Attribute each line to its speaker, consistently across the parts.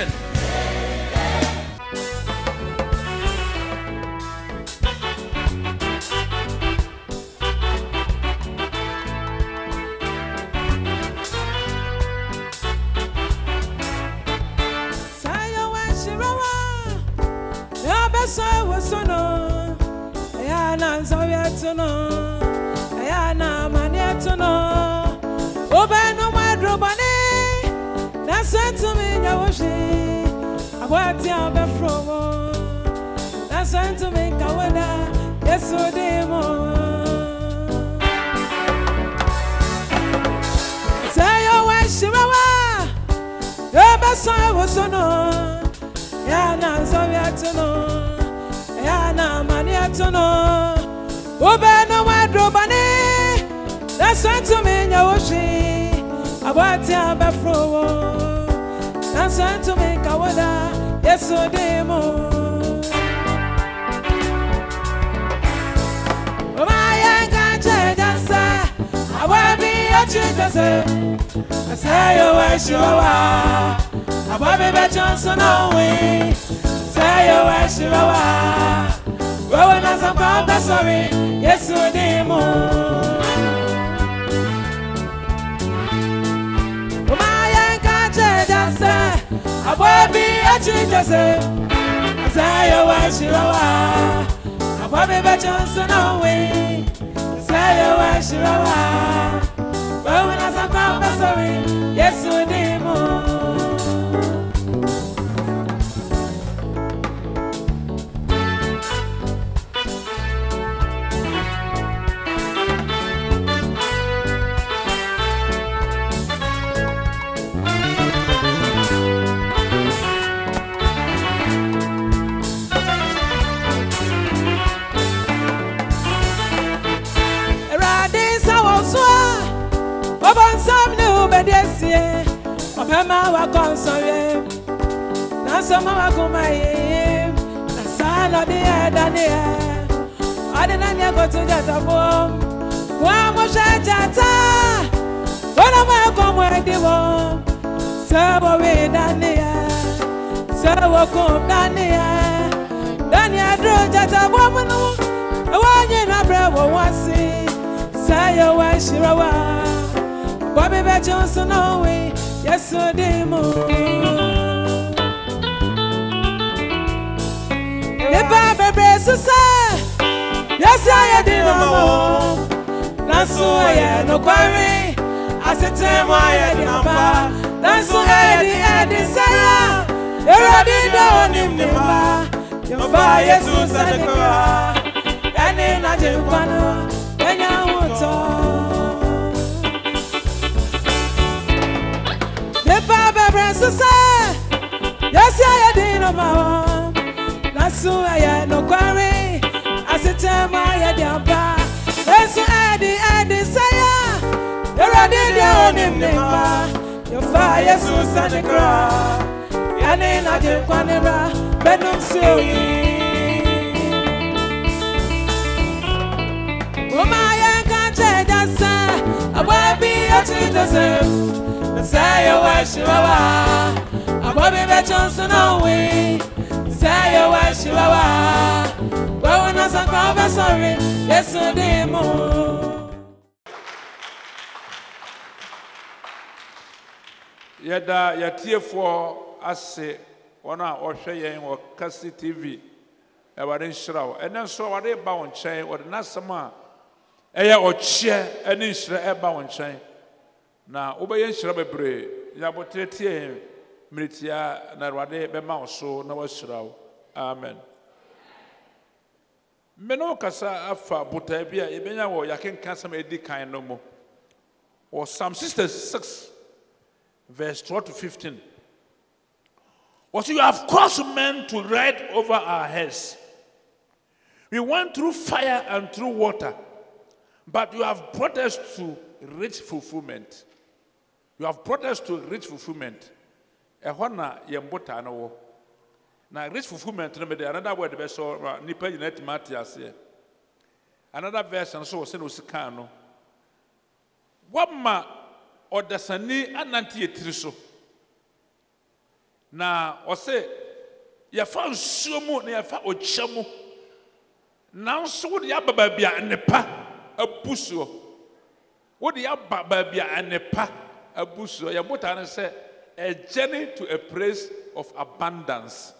Speaker 1: celebration.
Speaker 2: Ayana manietono obeno madrobane na sentumi nyawoshi abwati abefromo na sentumi kawada yesu demo sayo washirawa yobeso wosono yana zoviatono yana manietono obeno madrobane that's what to me nyawoshi abati abafrowo that's what to me kawada yeso demo omaya gaje dansa ababi achitase asayo washiwa ababi be Johnson away sayo washiwa wewe na samba sorry yeso demo Ababi achitase Sayo washirawa Ababi be Johnson away Sayo washirawa Bawina sakamba sorry Yesu demo Mama wa konsoye na sama wa kumaye na sala dia dania adena nya go to jata bom wa mo jata wana ma ko mo ediwo sabo we dania sabo ko dania dro jata bom no wa nye na brewo wasi sayo wa shirawa Bobby be Johnson away yes demo Le baba bresu sa yes I demo Nasu aye no kwari asetemo aye dinamba Nasu edi saya Eradi do nimba Yofa Jesus adekwa Yani na jempano Enya uto Baba Branson, yes, I did no more. Nasu I no quarry. I said, Tell my Yamba. Yes, I say, you're a dead name. Your fire, Susan, the crowd. And I didn't want to bedroom silly. Oh, my can't say that, I will be a citizen. Sayo washiwa Ababi be Johnson away Sayo washiwa Wewe na sakamba sorry Yesu demo
Speaker 3: Yada yatiefo ase wana ohwe yen wo Kasi TV e wade nhyirawo ene so wade ba won chen wade nasama eye ochie ene nhyira e ba won chen na obeye nhyira bebre ya botetie miritia na wade be ma so na washyirawo amen meno kasa afa botai bia ebenya wo yakenka sam edi kan no mo or Psalm 66 verse 12 to 15 what you have caused men to ride over our heads. We went through fire and through water, but you have brought us to rich fulfillment. You have brought us to rich fulfillment. Ehona yembota na wo. Na rich fulfillment no me de another word be so nipa unit Matthias here. Another version so say no sika no. Wama odasani ananti etiri so. na ɔse yɛfa nsuo mu na yɛfa ɔkyɛ mu nanso wode yɛaba baabi a nnepa abu soɔ wode yɛaba baabi a nnepa abu soɔ yɛbota no sɛ a journey to a place of abundance.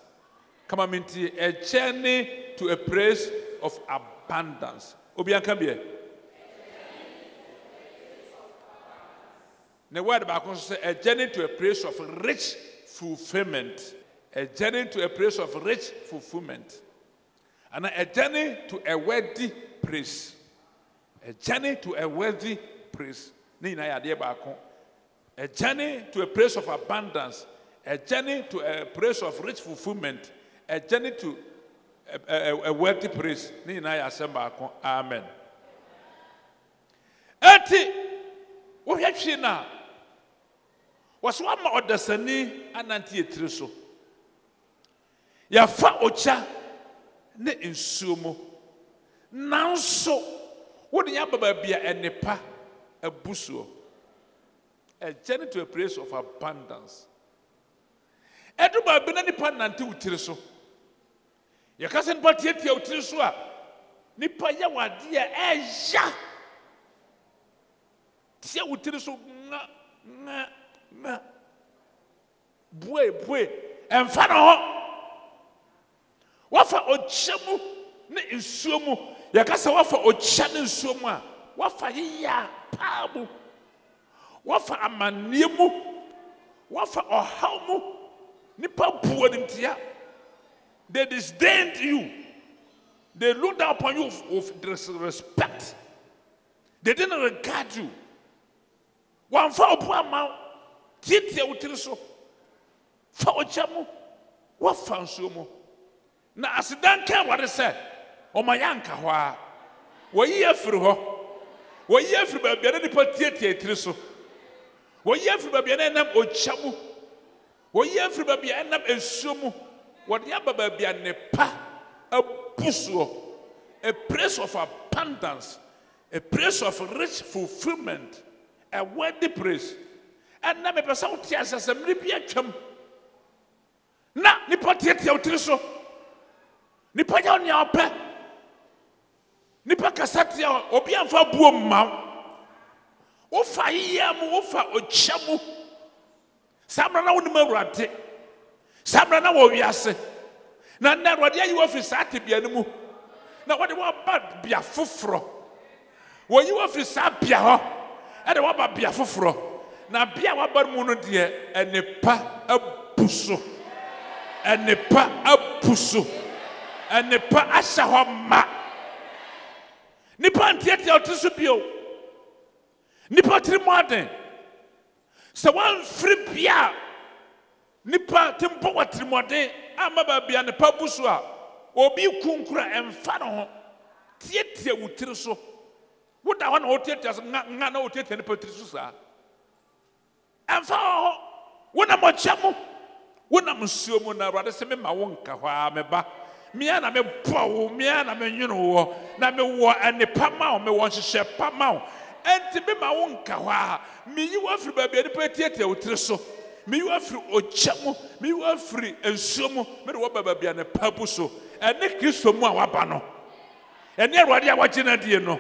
Speaker 3: Come on, Minty, a journey to a place of abundance. Obianka be. The word about say a journey to a place of rich fulfillment. A journey to a place of rich fulfillment. And a journey to a worthy place. A journey to a worthy place. A journey to a place of abundance. A journey to a place of rich fulfillment. A journey to a worthy place. Amen. Eti, we have seen now. Was one more the Sani and Antiatriso. Ya fa ocha ne insumo. Now so, what the Yabba be a nepa a buso. A journey to a place of abundance. Eduba benani pan nanti utiriso. Ya kasen patieti ya utiriswa. Nipa ya wadia eja. Tia utiriso nga. Bwe. Enfano ho. Wafa ochemu ne insuomu. Ya kasa wafa ocha ne insuomu a. Wafa ya pabu. Wafa amaniemu. Wafa ohaumu. Nipa buwa nimtia. They disdained you. They looked down upon you with disrespect. They didn't regard you. One for a mouth. Titia utiliso. For ochamu. What found sumo? Na asidan came what I said. O my yanka wa. Wa ye free ho. Wa ye free baby any titia utiliso. Wa ye free baby any nam ochamu. Wa ye free baby any nam ensumu. What yaba baby a nepa a buso. A place of abundance. A place of rich fulfillment. A worthy place. And na me pesa uti asase mribi atwam na nipa tietia utiri so nipa ya onia ope nipa kasatia obi amfa buo mma wo fa yia mu wo fa ochamu samra na wonima awrade samra na wo wiase na na awrade ayi office atebia ne mu na wode wo ba bia foforo wo yi office abia ho e de wo ba bia foforo na bia wabar mu no de enepa abuso enepa abuso enepa asha ho ma nipa ntiatia otiso bio nipa tiri mu aden se wan free bia nipa tempo watiri mu aden ama ba bia nepa buso a obi kunkura emfa no ho tietia wutiri so woda ho na otietia nga na otietia nipa tiri so sa and for when I'm a chamu, when I'm a sumo, na rather say me ma wonka hwa me ba. Me ana me bow, me ana me nyuno, na me wo and the pama, me want to share pama. And to be ma wonka hwa, me you are free baby, the petiate utreso. Me you are free o chamu, me you are free and sumo, me wo baby and a pabuso. And ne Christo mo wabano. And near what ya watching at you no.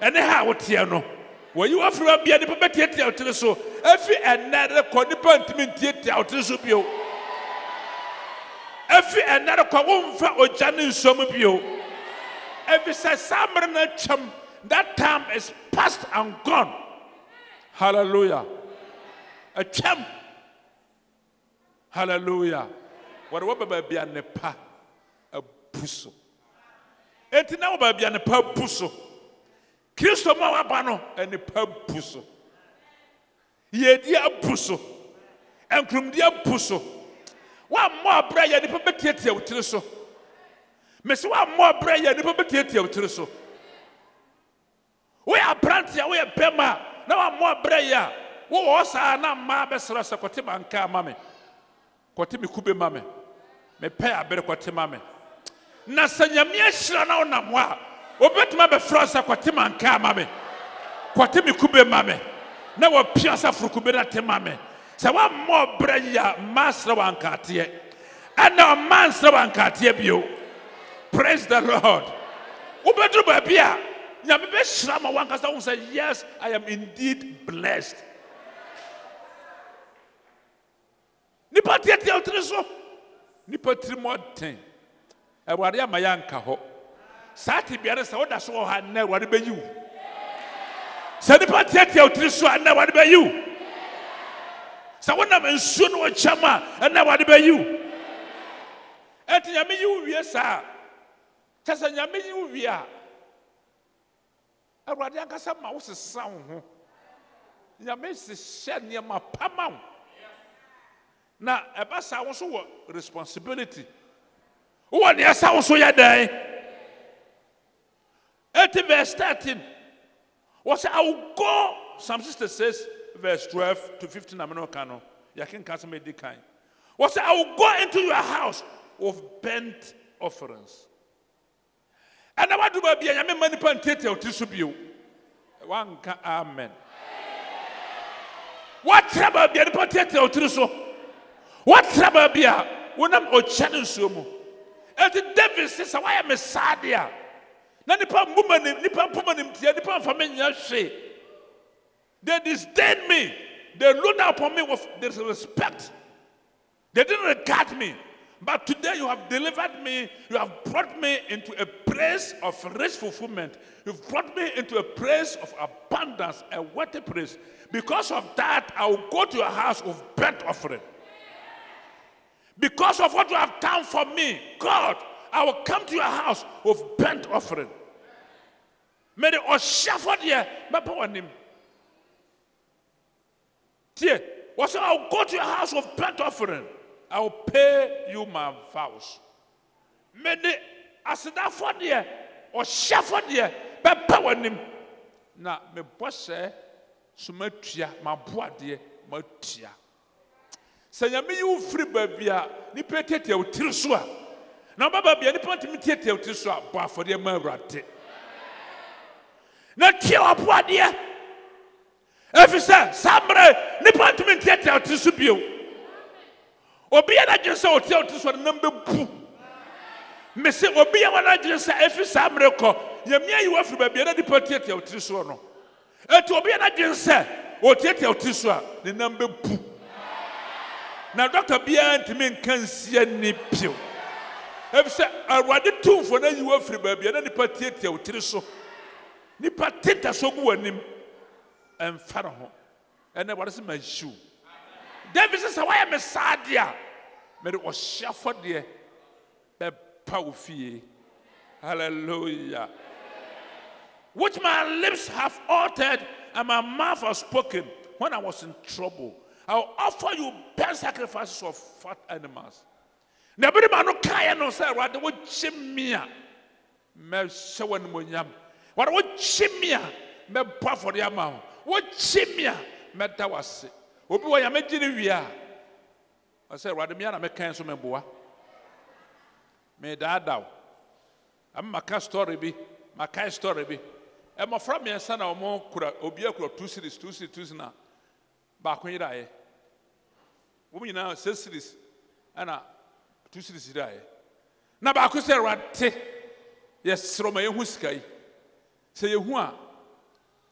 Speaker 3: And how what you know. Were you after a be a petiate out to so? Every another condiment theatre out to Subio. Every another Kawumfa or Janin Somubio. Every summer chum, that time is past and gone. Hallelujah. A champ. Hallelujah. What about be a nepa a pusso? And now by be a nepa pusso. Christo mawabano and the pusso. Ye dia pusso. And krum dia pusso. One more prayer, the perpetuity of Triso. Miss one more prayer, the perpetuity of Triso. We are Brantia, we are Pema. Now one more prayer. What was our name, Mabes Rasa Cotima and Car Mammy? Cotimi Kube Mammy. Me pay a better Cotimame. Nasanyamia Shrana Namwa. Obet Mabe Frasa Cotima and Car Mammy. Cotimi Kube Mammy. Now a Piazza Frukubera Temame. So one more breya master one cartier. And now master one cartier bio. Praise the Lord. Ubedu babia. Nyamebe shrama one kasa who say, yes, I am indeed blessed. Nipa tieti autriso. Nipa trimoten. Ewaria mayanka ho. Sati biara sa oda so ha na wari be you. Sa nipa tieti autriso na wari be you. Sa wona mensuo no chama na wari be you. Eti nyame you wie sa. Tasa nyame you wie a. Ewade ankasa ma wo sesa wo ho. Nyame se hye ne ma pama wo. Na eba sa wo so wo responsibility. Wo ne sa wo so ya dan. Eti verse 13. Was I will go, Psalm 66 verse 12 to 15 ameno kano. Ya ken kasa me di kan. Was I will go into your house with burnt offerings. And I want to be a man manipulated to subdue. One amen. What trouble be a potato to so? What trouble be a when I'm or channel sumo? And the devil says, why am a sadia? Nanipa woman, Nipa woman, Nipa family, say. They disdain me. They look down upon me with disrespect. They didn't regard me. But today you have delivered me. You have brought me into a place of rich fulfillment. You've brought me into a place of abundance, a worthy place. Because of that, I will go to your house with burnt offering. Because of what you have done for me, God, I will come to your house with burnt offering. May the Oshaford here, my power name. Tie, what I will go to your house with burnt offering. I will pay you my vows. May the Asidaford here, or Shaford here, my power name. Now, my boss Sumatria, my boy dear, my tia. Say, you free baby, ni pete te utilsua. Now, Baba, be any point to me te utilsua, but for the Merate. Not kill up what dear. If you say, Sambre, ni point to me te utilsubio. Obi ana jinsa hotel to so number 2. Me say obi ana jinsa efi samre ko yemia yi wafri ba bia na dipati te hotel so no eto obi ana jinsa hotel te hotel so a the number 2. Na doctor bia ntimi nkan sia ni pio efi say awade tumfo na yi wafri ba bia na dipati te hotel so ni patita so gu anim emfara ho ene wade se majiu. David says, why am I sad here? May it was shuffled there. The powerful. Hallelujah. Which my lips have uttered and my mouth has spoken when I was in trouble. I will offer you burnt sacrifices of fat animals. Nobody man no kaya no say what the chimia. Me shawan munyam. What chimia? Me pa for the amount. What chimia? Me tawase. Obi wa ya megire wia I say rade me na me kan so me boa me daadaw am maka story bi maka story bi e mo from me sana o mo kura obi akura 2 series na ba ko yirae wo nyina 6 series ana 2 series yirae na ba ko say rade yes ro ma yehu skai say yehu a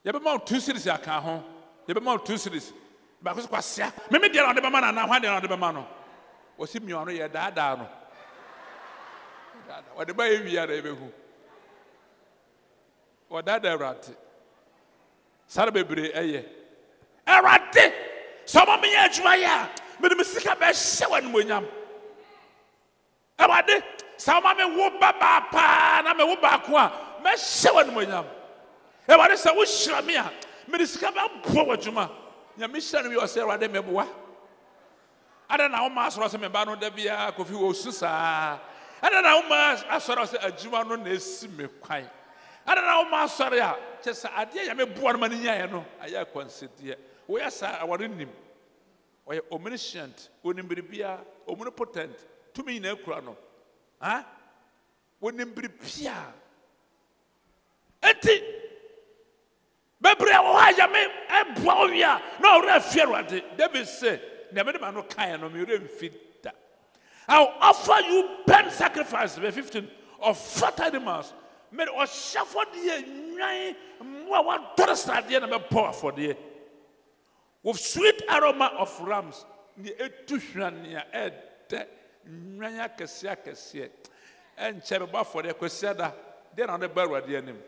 Speaker 3: ye be ma 2 series aka ho ye be ma 2 series because kwasia me dey on the man na hwan dey on the man no osi mi ono ye daada no daada o de ba ye wiya re behu o daada rat sare bebre eye erate so ma me adwuma ya me de sika be hyewa no monyam erade so ma me wo baba pa na me wo ba ko a me hyewa no monyam erade so wo hyira me a me de sika ba bo adwuma ya mission we say rade meboa ada na o ma asoro se me ba no da bia kofi wo susa ada na o ma asoro se adwuma no na esi me kwan ada na o ma asoro a chesa ade ya me boa no ma nya ye no aya consider we asa aware nim we omniscient onimbiribia omnipotent to me na akura no ha onimbiribia enti bebre wo ha ya me eboa wia no re afie rade David say never man no kind no me fit that. I'll offer you burnt sacrifice, verse 15, of fat animals. Made or shuffle the what does that the number power for the with sweet aroma of rams, the etushran near ed, Nanya Kasiakasia, and Cherubah for the Quesada, then on the barrel at the enemy.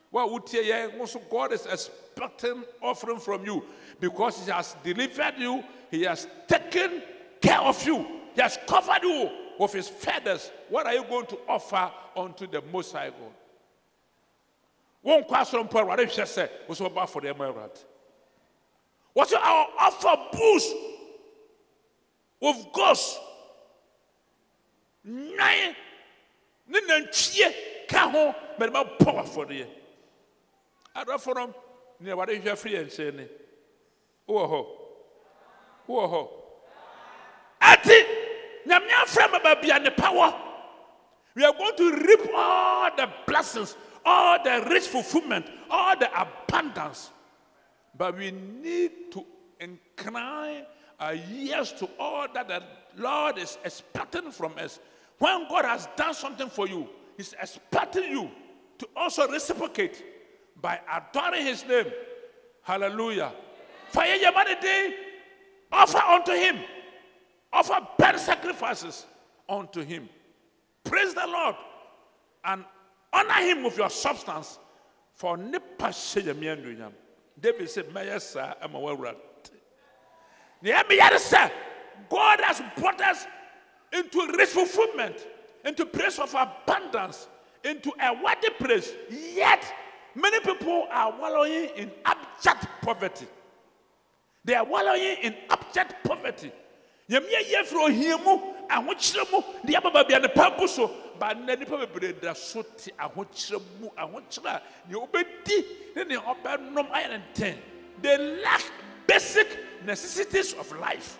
Speaker 3: What would you also God is expecting offering from you because He has delivered you, He has taken care of you, He has covered you with His feathers. What are you going to offer unto the Most High God? One question per what if she said was about for the emerald. What's our offer boost with ghosts? Nine, cheer, cajon, but about power for the. I don't for them near what if you're free and saying, oh, at it, Namia from about beyond the power. We are going to reap all the blessings, all the rich fulfillment, all the abundance. But we need to incline our ears to all that the Lord is expecting from us. When God has done something for you, He's expecting you to also reciprocate by adoring His name. Hallelujah. For your money day, offer unto Him. Offer burnt sacrifices unto Him. Praise the Lord and honor Him with your substance. For nipa sheyamiandunyam. David said, "Mayasa amawawrat." God has brought us into rich fulfillment, into place of abundance, into a worthy place. Yet many people are wallowing in abject poverty. They are wallowing in abject poverty. Yamia yefro hiemu ahochiremu de ababa bia ne pabuso ba na nipa bebre da soti ahochiremu ahochira ne obedi ne obenom ayenten. They lack basic necessities of life.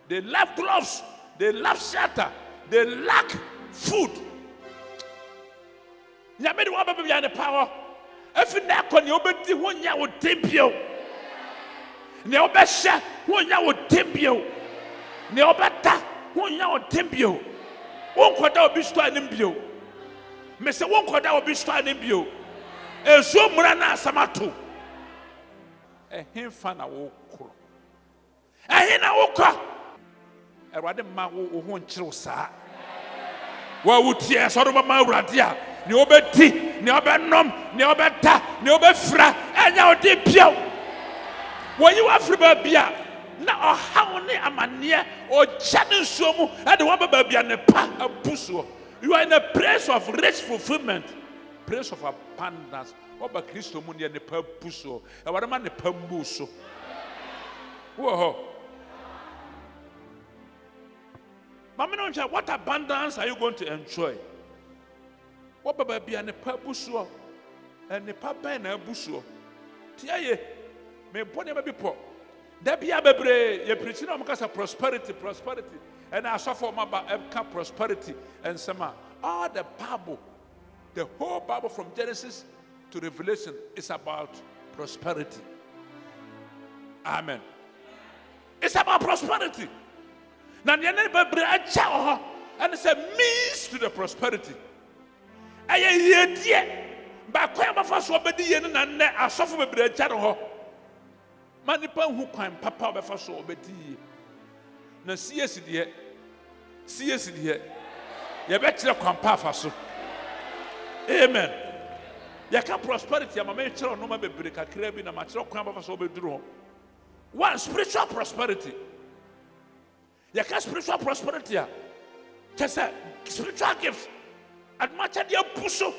Speaker 3: They lack gloves, they lack shelter, they lack food. Nyame de wababa bia ne power efi na ko ne obedi honya wo tempio ne obehye honya wo tempio ne obeta wonya otembio wonkoda obi sto anim bio me se wonkoda obi sto anim bio ezo mura na asamato ehemfa na wo kro ehina wo kwa erwade ma wo ho nkyere saa wa wutie so do ma awrade a ne obeti ne obenom ne obeta ne obefra enya odi bio wo yi wa fri ba bia na ohawne amane o jade nsuomu ade wa baba bia ne pa abuso. You are in a place of rich fulfillment, place of abundance. Oba Kristo mu ne pa abuso e wade ma ne pa mbuso. Whoa. Mama, what abundance are you going to enjoy? What baba bia ne pa abuso and ne pa ben na abuso. Tiaye me bone ma bi po. There be a bebre, you preaching on prosperity, and I suffer about prosperity and some. All the Bible, the whole Bible from Genesis to Revelation is about prosperity. Amen. It's about prosperity. Now the bebre and it's a means to the prosperity. Aye, but quite first obedi and I suffer bebre. Manipa hu kwan papa obefa so obedi na CS de ye be kire kwan pa fa so. Amen. Ya ka prosperity ama me kire no ma bebre kakra bi na ma kire kwan pa so obeduru ho. One, spiritual prosperity. Ya ka spiritual prosperity a kesa spiritual gifts admacha de apuso.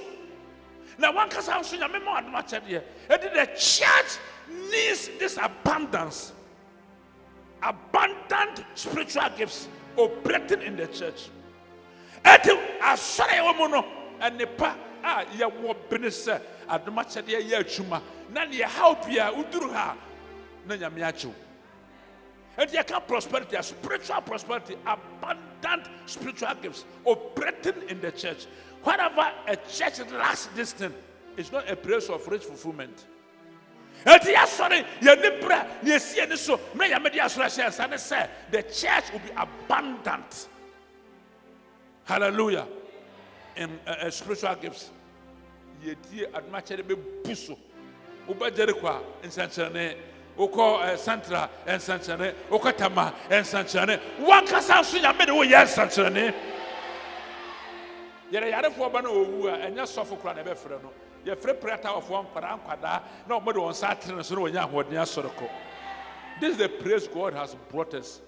Speaker 3: Now one can say, the church needs this abundance, abundant spiritual gifts operating in the church. And the pa ya wo benese admacha de ya chuma na ne help ya uduru ha na nyame achu. And you can prosperity, spiritual prosperity, abundant spiritual gifts operating in the church. Whenever a church lacks this thing, it's not a place of rich fulfillment. Eti ya sorry, ye ni bra, ni esi ni so, me ya me di asora share and say the church will be abundant. Hallelujah. In spiritual gifts. Ye di admachere be buso. Uba Jericho in Sanchane, Oko Santra and Sanchane, Okatama and Sanchane. One Casan ya made away yes Sanchane. Yet I had a four and just suffer cran ever for no. Your free prayer of one Paranquada, no more on Saturn, so when you what near Soroko. This is the praise God has brought us.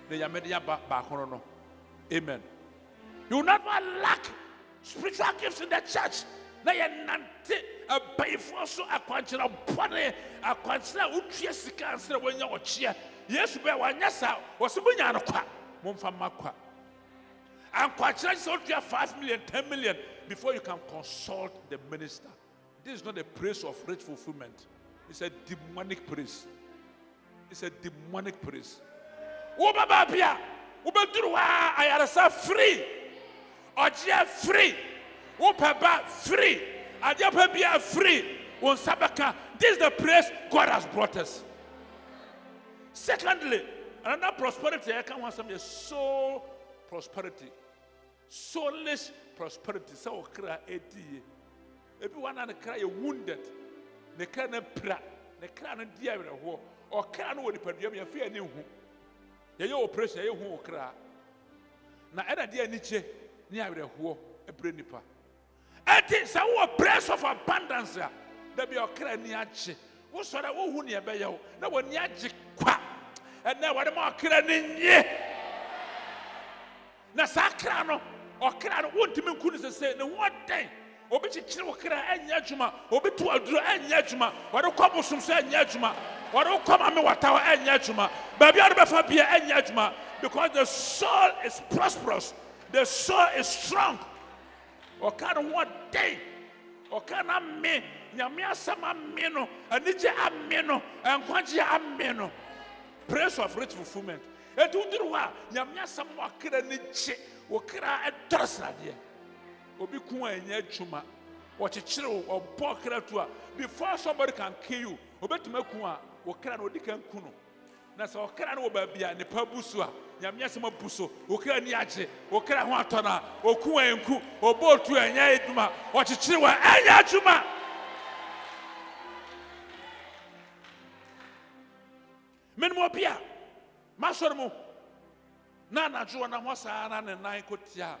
Speaker 3: The Yamedia Bahono. Amen. You will never lack spiritual gifts in the church. Na ye nante a bayfo so akwankyera bone akwankyera utue sika ansere wonya ochie Yesu be wanya sa wo se bonya no kwa momfa makwa akwankyera so utue 5 million 10 million before you can consult the minister. This is not a praise of rich fulfillment. It's a demonic praise. It's a demonic praise. Wo baba bia wo beduru wa ayaresa free oje free Upaba free. Adjapabia free. On Sabaka. This is the praise God has brought us. Secondly, another prosperity I can want some soul prosperity. Soulless prosperity. So cry 80. Everyone and cry wounded. They can't pra. They can't deal with a war. Or can't with the podium. You fear new. You oppress you who cry. Now, I dear Nietzsche near the war. A brain nipper. It is our praise of abundance. There be a craniachi. Who saw that who near Bayo? No one yaji qua. And now what am I craning ye? Nasacrano or Cran won't even couldn't say no one day. Obichi Chilokra and Yajuma, Obitu Adru and Yajuma, what do couple some say Yajuma, what do come on me what tower and Yajuma, Baby Arbafabia and Yajuma, because the soul is prosperous, the soul is strong. Or can one day, or can I mean, Yamia Sama Meno, and Nija Ameno, and Quantia Ameno. Praise of rich fulfillment. And to do what Yamia Sama Kira or Kira and Tosadia. Obikua and Yachuma, what a chill or poor creature before somebody can kill you. Obetumekua, or Kran or Dikan Kuno. That's all Kran or Babia and the Pabusua. Yamyasama Buso, Okra Niache, Okra Watana, Okuenku, or Botu and Yaduma, or Chichiwa and Yachuma. Menmopia, Masormo, Nana Joana Mosa and Naikotia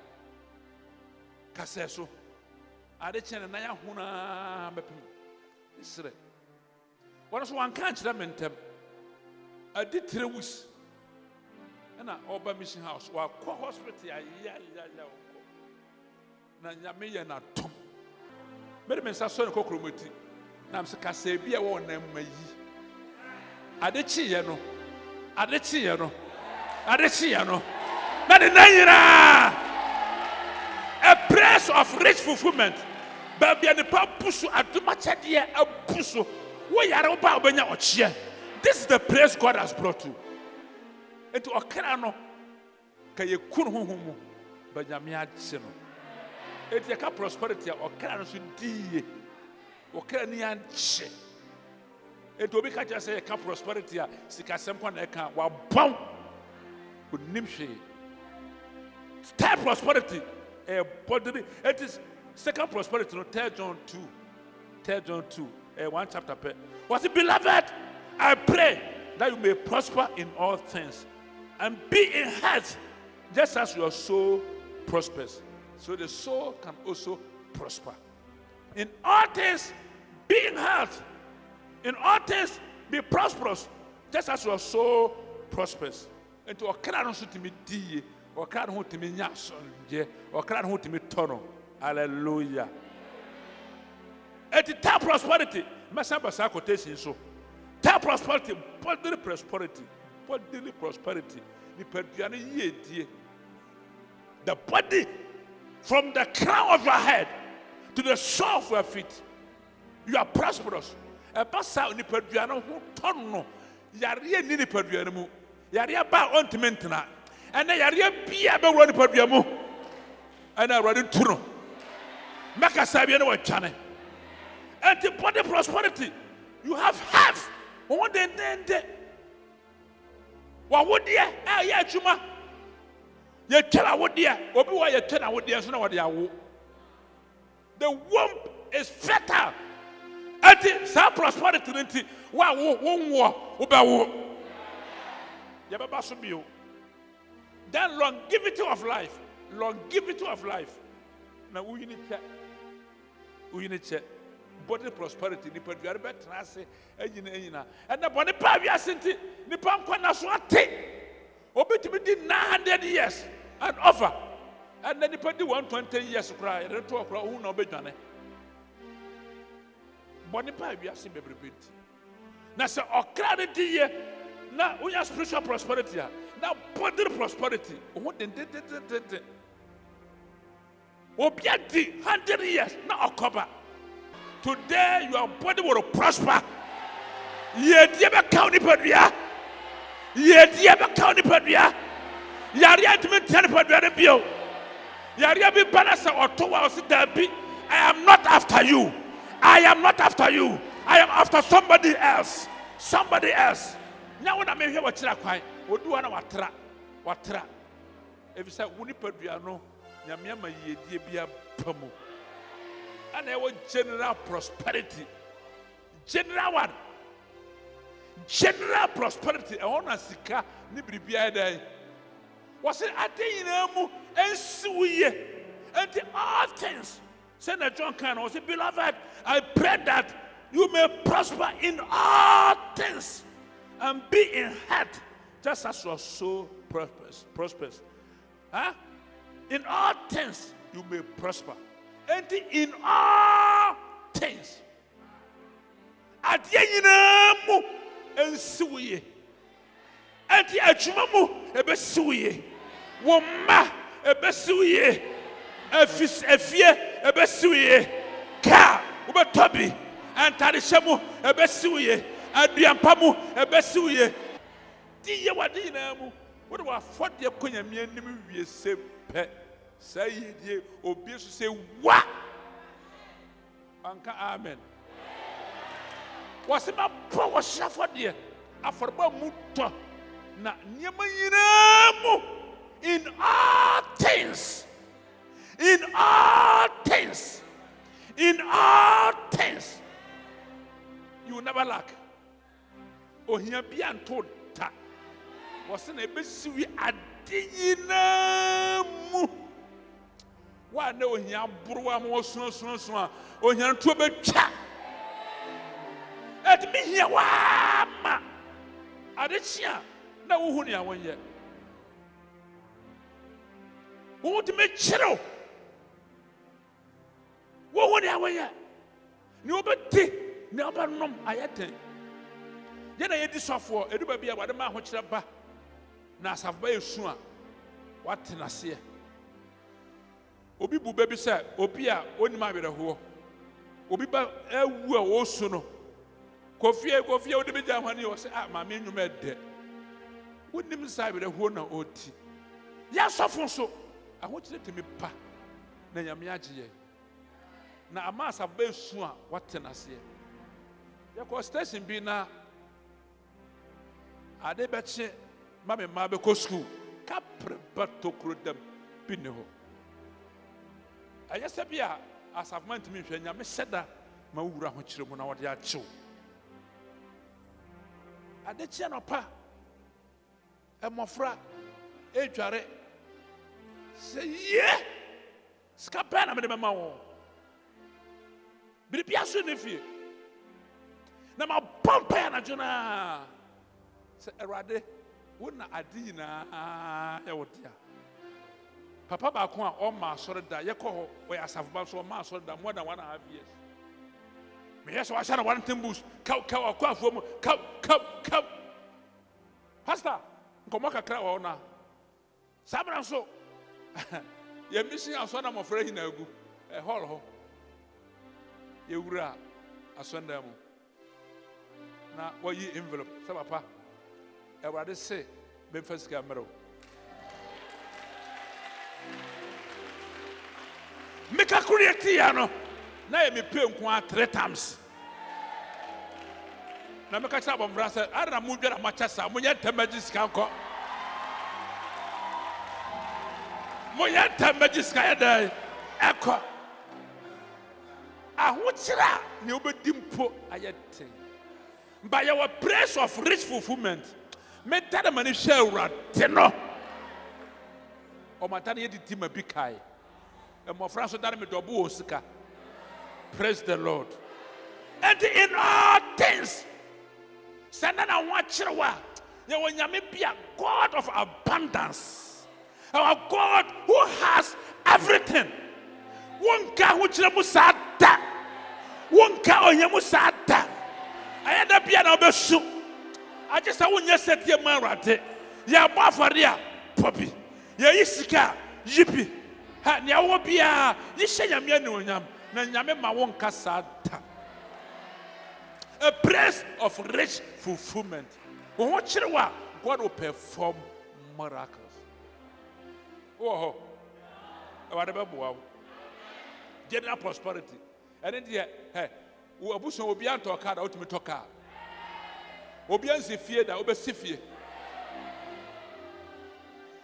Speaker 3: Caseso, Adechen and Nayahuna Bepim. What is one can't lament them? I did 3 weeks. And I Oba Mission House, or hospital, Nanyamia na Tom. Medicine Sasson Cocromiti. Namsa Casabia won them may ye. Adechiano, Adechiano, Adechiano. Not in Naira. A praise of rich fulfillment. Baby and the Papusu at the Machadia, a Pusu. We are about Benya Ochia. This is the praise God has brought you. And to Okrano, Kaye Kunhumu, Banyamia Sino. It's a prosperity or Krano D. Okranian Che. It will be just a prosperity, Sikasempan Eka, while bound with Nimshi. Third prosperity, a body. It is second prosperity, no 3 John 2. 3 John 2, 1 chapter. Was it beloved? I pray that you may prosper in all things and be in health, just as your soul prospers. So the soul can also prosper. In all things, be in health. In all things, be prosperous, just as your soul prospers. And to okra no so timi die, okra no timi nya sonje, okra no timi tono. Hallelujah. At the top prosperity, masamba sa quotation so. Top prosperity, bodily prosperity. Bodily prosperity. The body, from the crown of your head to the sole of your feet, you are prosperous. A passa on the Perdiano who tonno, Yaria Nini Perdiano, Yaria ba ontmentana, and a Yaria Pia Baroni Perdiamo, and I run into Macasabiano Chane. And the body prosperity. You have half. One day, what would you? Yeah, Chuma. You tell what dear. Obi, why you tell what dear? So now what they are. The womb is fertile. And some prosperity. Wow, one war. Oba. Yababa subiyo. Then longevity of life. Longevity of life. Now we need to. We need to. Body prosperity, nipa duare betrase anyina and the body pa wi asenti nipa nkwana so ate obetimi di 900 years and offer and then nipa di 120 years kra e reto kra hu na obedwane body pa wi ase bebrebenti na se okra de die na unya spiritual prosperity na body prosperity hu den obia di 100 years na okoba. Today your body will prosper. Ye diebe kauni padua. Ye diebe kauni padua. Yaria dimentani padua de bio. Yaria bi balasa otowa osi dabi. I am not after you. I am not after you. I am after somebody else. Somebody else. Now when I may hear what chira kwai, odu wana watra. If you say wuni padua no, nyamia ma ye die bia pamu. And there was general prosperity. General one. General prosperity. I want to see car. Nibri biya day. Was it a day in amu and suye and all things. Senator John Can was it, beloved. I pray that you may prosper in all things and be in health, just as your soul prospers. Huh? In all things you may prosper. And in all things, at the end, and suye, and the achumamu, a besuye, woma, a besuye, a fear, a besuye, car, ubatobi, and tarishamu, a besuye, and diampamu, a besuye. Dear Wadinamu, what do I fought the Kunyamian we say pet? Say ye obvious say what? Anka amen. Was about power suffered dear? Aforba muto na nyamayinamu in all things. In all things. In all things. You will never lack. Oh, here be untold ta. Was in a bit we adinamu. Why no here burwa mo so o here to be cha et me here wa ma adechia na wo hu ne awon ye wo de me chiro wo hu ne awon ye ni obeti ni obanom ayeten ye na ye di sofo edu ba bia wade ma ho kire ba na asafba yesu a watenase obi bu baby say obi a onima werehwo obi ba ewu a wo su no kofie odi be jamani o say ah ma me nwuma de wonim sai werehwo na oti ya sofo so ahokyere temi pa na nyame agye na amasa ba esu a watenase ye ko station bi na ade beche ma me ma be ko school kapre batokro dem bi ne ho aya sabia asafment mi hwanya me seda ma wura ho kire mu na wode achew ade chia no pa emofra edware say ye skapa na me de ma wo bibia so ne fie na ma pompa na jona se erade wona ade na ya wodia Papa ba ko a o ma sori da ye ko ho we asafba so ma sori da more than 1.5 years. Me yes wa shara one timbus ka akwa afo mu ka Pastor nkomo kakra wa ona sabra so ye mission aso na mo frɛ hina agu e hall ho ye wura asonda mu na wayi envelope sa papa e wade se be fasika mero Mika create ya no na ye me pay nko 3 times na me catch up on brasa ara mu dwara machasa mo nya tamagis kanko mo nya tamagis ka ya eko ahochira ne obedimpo ayete by our praise of rich fulfillment me tada mani share no o matana ye diti ma bikai e mo franso dare me dobu osika. Praise the Lord. And in all things sanana wachirwa ye wonyame bia God of abundance, our God who has everything. Wonka huchira musada wonka onye musada ayada bia na obesu ajesa wonye setie manrate ya bafaria pobi ya isika yipi ha ne awo bia ni hyanyame ne onyam na nyame ma wonka sada. A praise of rich fulfillment. God will perform miracles. Oh, whatever. General prosperity. And then, hey, Obuson will be on to a car, ultimate car. Obiansi fear that Obesifie.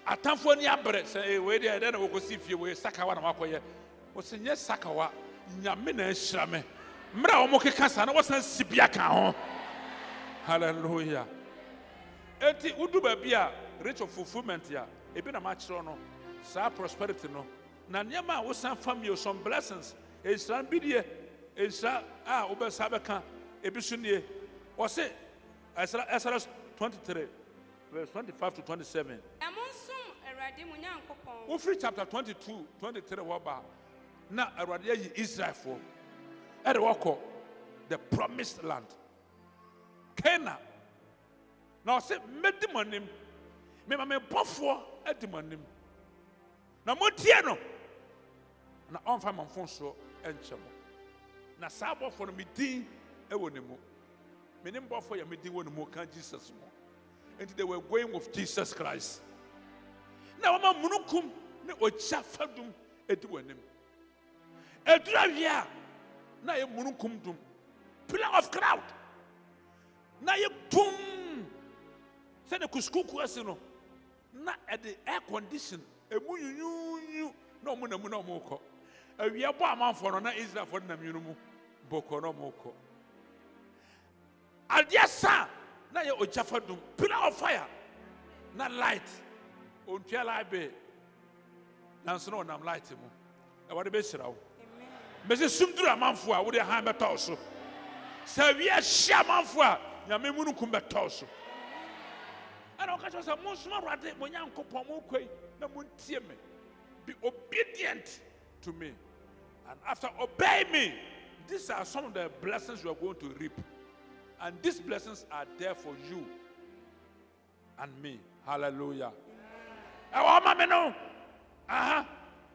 Speaker 3: A Tamfonia bread, say, wait there, then we'll go see if you were Sakawa and Wakoya. Was in yes, Sakawa, Yamina Shame. Mra omoke kasa na wasan sibia kan ho. Hallelujah. Enti udu ba bia rich of fulfillment ya ebi na ma kire no sa prosperity no na niam wasan family some blessings Islam bidie Islam obesa beka ebi so nie o se Exodus 23 verse 25 to 27.
Speaker 1: Amonsum Erade mu Nyankopon.
Speaker 3: Wo free chapter 22 23 wo ba na Erade yi Israel for the promised land. Canaan. Now say medimanim. Me mama bofo edimanim. Na motie no. Na onfa manfonso enchemo. Na sabo for me din e wonemu. Me nim bofo ya me din wonemu kan Jesus mo. And they were going with Jesus Christ. Na mama munukum ne ocha fadum ediwanim. Edrawia na ye mununkum dum pillar of cloud na ye tum se ne kuskuku ase no na at the air condition emunyunyu na omunamu na omukọ awia bo amanfo no na Israel for na mienu mu boko no omukọ adia sa na ye ojafa dum pillar of fire na light ontwa light be na so no nam light mu e wode be hyirawo. Mese sumdura manfo a wo de han betaw so sa wi a hia manfo a nyame mununkum betaw so ana okacho sa monsuma rade mo Nyankopon mo kwai na montie me, be obedient to me, and after obey me, these are some of the blessings you are going to reap, and these blessings are there for you and me. Hallelujah. Oh mama no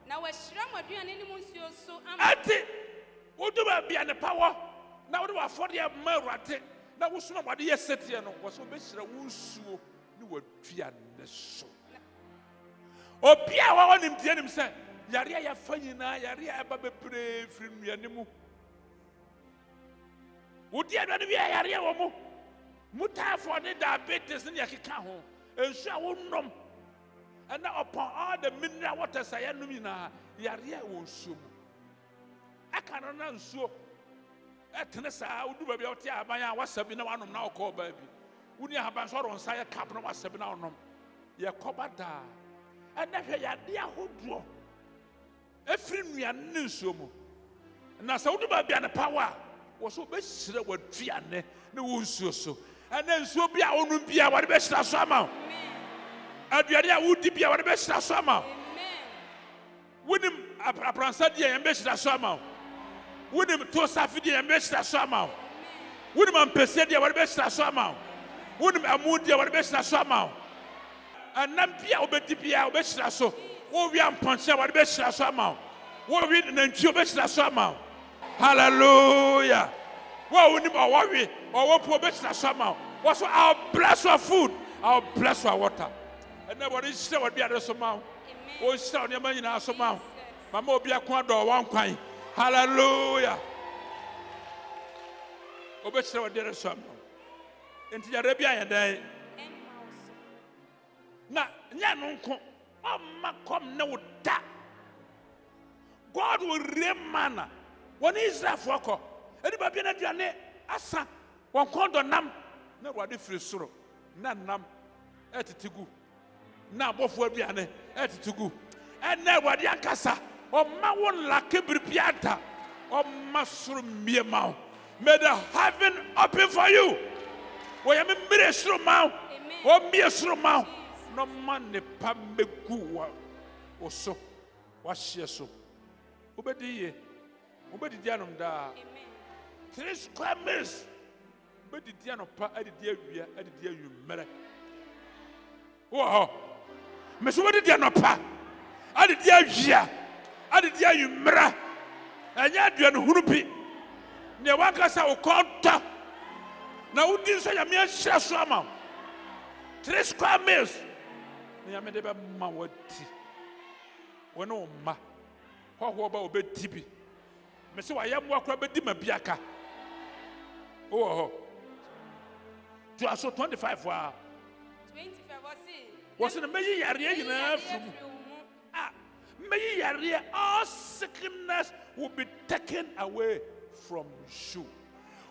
Speaker 1: Now we're shram ni musio so
Speaker 3: ati wodu ba bia ne power na wodu afford ya marate na wosuma wade ye setie no wo so be hira wonsuo ni wadua ne so obia wa wonim tie nim se yare ya fanyina yare ya ba bebre firi nuane mu wodi adwane bia yare wo mu muta for the diabetes ni yakeka ho ensu a wonnom. And now upon all the mineral waters I am numina, Yaria won't sum. I cannot so at Tenessa, I would do baby out here. I was 7 1 now call baby. Would you have answered on Saya Capno was 7 hours? Yakobada. And never ya dear who draw. Every me and new sumo. And I saw the baby and the power was so best with Fianne, no wound so. And then so be our own be our best summer. Aduane would be our best summer. Wouldn't a pransadia and best summer. Wouldn't to Safidi and best summer. Wouldn't man Pesedia our best summer. Wouldn't a moody our best summer. And Nampia obetipia best so. Oh, we are punching our best summer. What we didn't your best summer. Hallelujah. What wouldn't our worry or what poor best summer. What's our bless our food, our bless our water. And nobody said what be at the somehow. Oh, sound your money now somehow. Mamma be a quando one kind. Hallelujah. Obey what there is somehow. Enti yare bia ye dan.
Speaker 1: and mouse.
Speaker 3: Na nya no nko. O ma kom ne wo da. God will rain manna. When Israel for ko. Edi ba bia na duane asa. Won kondo nam na Awurade firi soro. Na nam etitigu. Na abofo aduane etitigu. Ena Awurade ankasa. O ma won la kebiri piata. O ma soro miema. May the heaven open for you. O ya me mire soro ma. O mie soro ma. No man ne pa megu wa. O so. Wa hye so. Obedi ye. Obedi dianom da.
Speaker 1: Amen.
Speaker 3: 3 square miles. Obedi dianom pa adidi awia, adidi awumere. Wo. Me so obedi dianom pa. Adidi awia, adidi awumere. Anya aduane hunu bi. Ne wankasa ukonta. Na udi so ya me ahira so ama. 3 square miles. Ne ya me de be ma wati. Wono ma. Ho ba obedi bi. Me se wa yam akra bedi ma biaka. Oh. To aso 25 wa.
Speaker 1: 25
Speaker 3: Was in me yare nyina from. Ah, me yare all sickness will be taken away from you.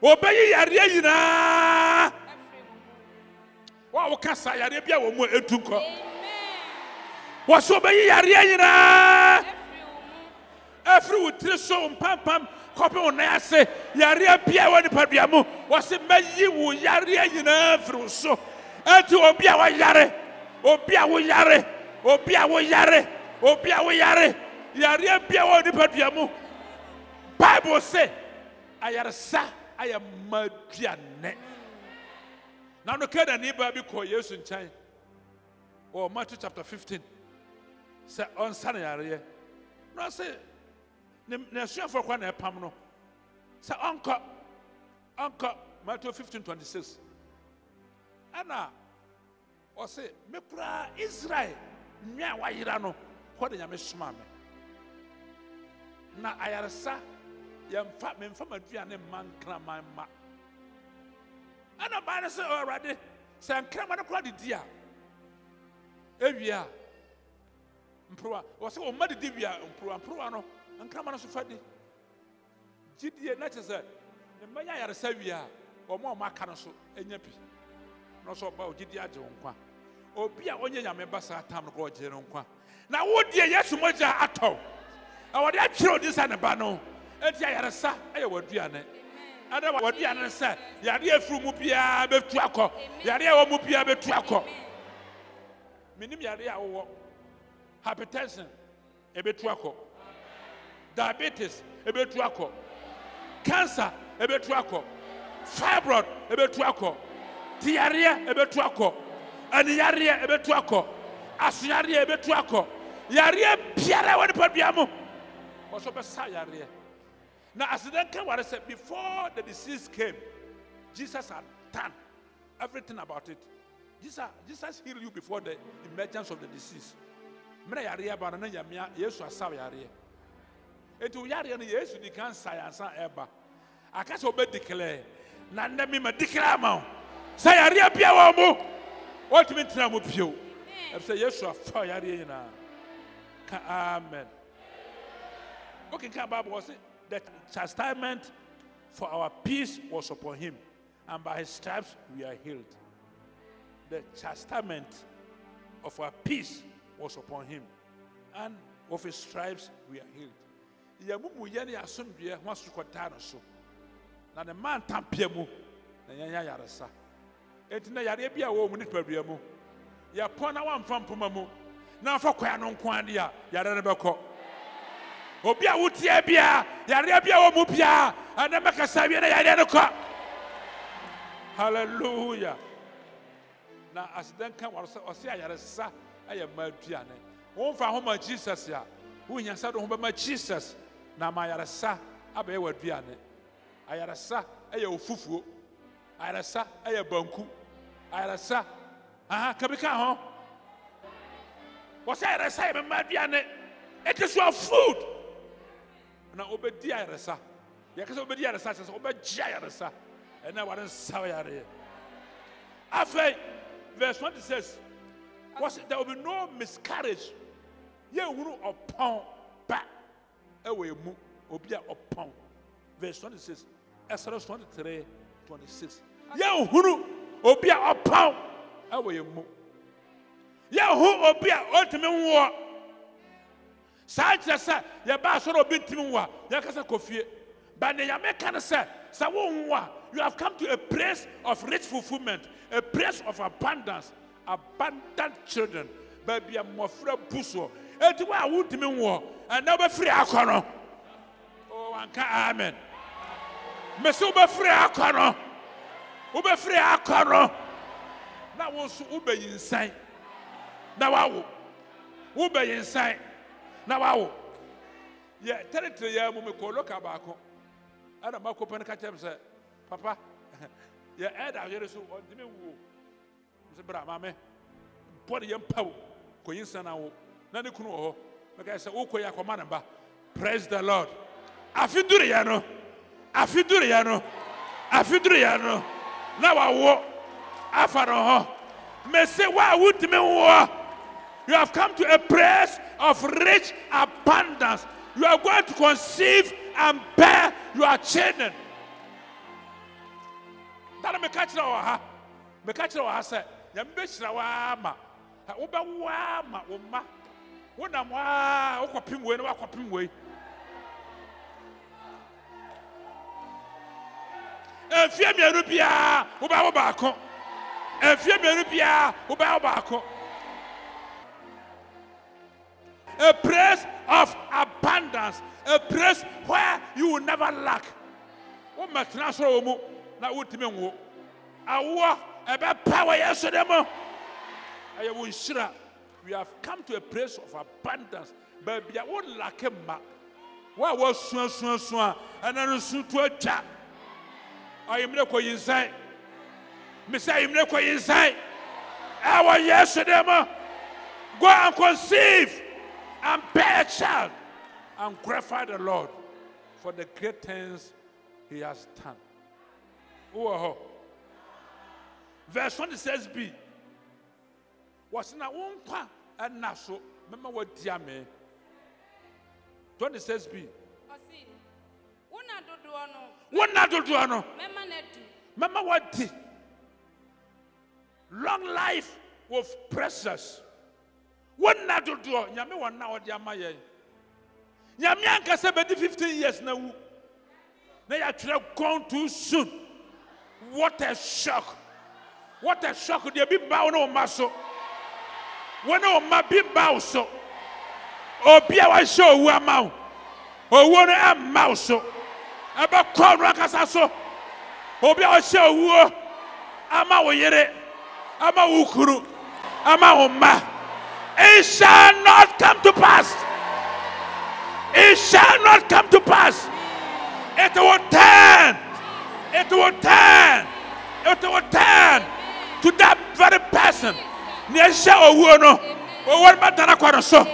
Speaker 3: Obey yare nyina. Wa wo kasa yare bia wo mu etunko. Was obey yare nyina. Every with 3 so pam copy on say yare bia woni paduamu was meyi wo yare nyina fru so enti obi a wa yare obi a wo yare obi a wo yare obi a wo yare yare bia woni paduamu Bible say ayaresa ayamaduane na no kada ni ba bi ko Yesu nchan or Matthew chapter 15 say on sana yare no say ne suafo kwa na epam no say onko Matthew 15:26 ana o say me kura Israel nwa wa yira no ko de nyame soma me na ayaresa yemfa memfa maduane man kraman ma ana ba na say already say kraman no kura de dia ewia mproa o say o ma de dia mproa no nkrama so fadi gidie na chese ne manya yare sawia o mo aka no so enya pi no so ba o gidie age nkwa obi a onye nyame basa atam no ko je no nkwa na wo die Yesu moja atɔ awode atwere odi sa ne ba no enti yare sa aye waduane ada waduane sa yare afuru mu bia betu akɔ yare a wo mu bia betu akɔ minim yare a wo hypertension e betu akɔ diabetes ebetu akọ cancer ebetu akọ fibroid ebetu akọ diarrhea ebetu akọ aniyarrhea ebetu akọ asuyarrhea ebetu akọ yarrhea biara woni paduamu also be sa yarrhea na accident can what I said before the disease came Jesus had done everything about it. Jesus healed you before the emergence of the disease. Mena yarrhea ba na yamia Yesu asaw yarrhea. Etu yare no Yesu di kan science eba akase obe declare na ndemi ma declare ma say yare bia wo mu what mean tena mu pio e say Yesu afa yare nyina ka amen. Okay, can Bible was that chastisement for our peace was upon him and by his stripes we are healed. The chastisement of our peace was upon him and of his stripes we are healed. Ya mumu yene asomdwe ho asukota no so na ne man tampia mu na yanya yaresa enti na yare bia wo mu ni padua mu ya pona wa mfampoma mu na afa kwa no nko ade a yare ne beko obi a wotie bia yare bia wo mu bia ana makasa bia na yare ne ko hallelujah na accident kan war o se yaresa aye maduane wo fa ho ma Jesus ya wo nya sa do ho ba ma Jesus na ma yaresa abaye waduane ayaresa aye ofufuo ayaresa aye banku ayaresa kabika ho wo say ayaresa ye ma aduane it is your food na obedi ayaresa ye kase obedi ayaresa se obedi ayaresa ena waran saw yare After verse 26, there will be no miscarriage. Ye wuru upon back. Away mu obia upon. Verse 26. Exodus 23, 26. Ye wuru obia upon. Away mu. Ye hu obia ultimate war. Sacha sa ye ba so obi ntimi wa. Ye kasa kofie. But the American say, you have come to a place of rich fulfillment, a place of abundance, abundant children. Baby, I'm more free buso. And to I would mean war, and never free akono. Oh, amen. Mesuba free akono. Ube free akono. Now was ube inside. Now I will. Ube inside. Now I will. Yeah, territory, yeah, we call look about. And I'm going to say, Papa, your head out here, so what do you mean? Mr. Bramame, body and power, coincidence. None of you, because I said, oh, Koya command, praise the Lord. Afiduriano, Afiduriano, Afiduriano. Now I walk, Afaro, may say, why would you mean? You have come to a place of rich abundance. You are going to conceive and bear your children. That me catch na me catch na say, ya mbeshira wa ma. Oba wa ma oma. Wona wa okopim we na wakopim we. Efie mienu bia, oba ba akon. Efie mienu bia, oba ba akon. A place of abundance, a place where you will never lack. What my transfer mu na utime wo. Awo ebe power yesterday mo. Ayo shira. We have come to a place of abundance. Baby, I won't lack him. What was swan and then soon to a chat. I am not quite inside. Miss, I am not quite inside. Our yesterday mo. Go and conceive and bear a child and glorify the Lord for the great things he has done. Oh, verse 26b. Was na wonka and naso. Remember what diame. 26b. Wona dodoano. Remember what di. Long life was precious. One not to do, Yami one now at Yamaya. Yamianka said 15 years now. They are gone too soon. What a shock! What a shock! They be bound on muscle. When my be bound so. Oh, be our show who am out. Oh, one am mouse so. About corn rakasaso. Oh, be our show who am out yere. Am out ukuru. Am out ma. It shall not come to pass. It shall not come to pass. It will turn. It will turn. It will turn to that very person. Niesha owuno. Owo matana kwanoso.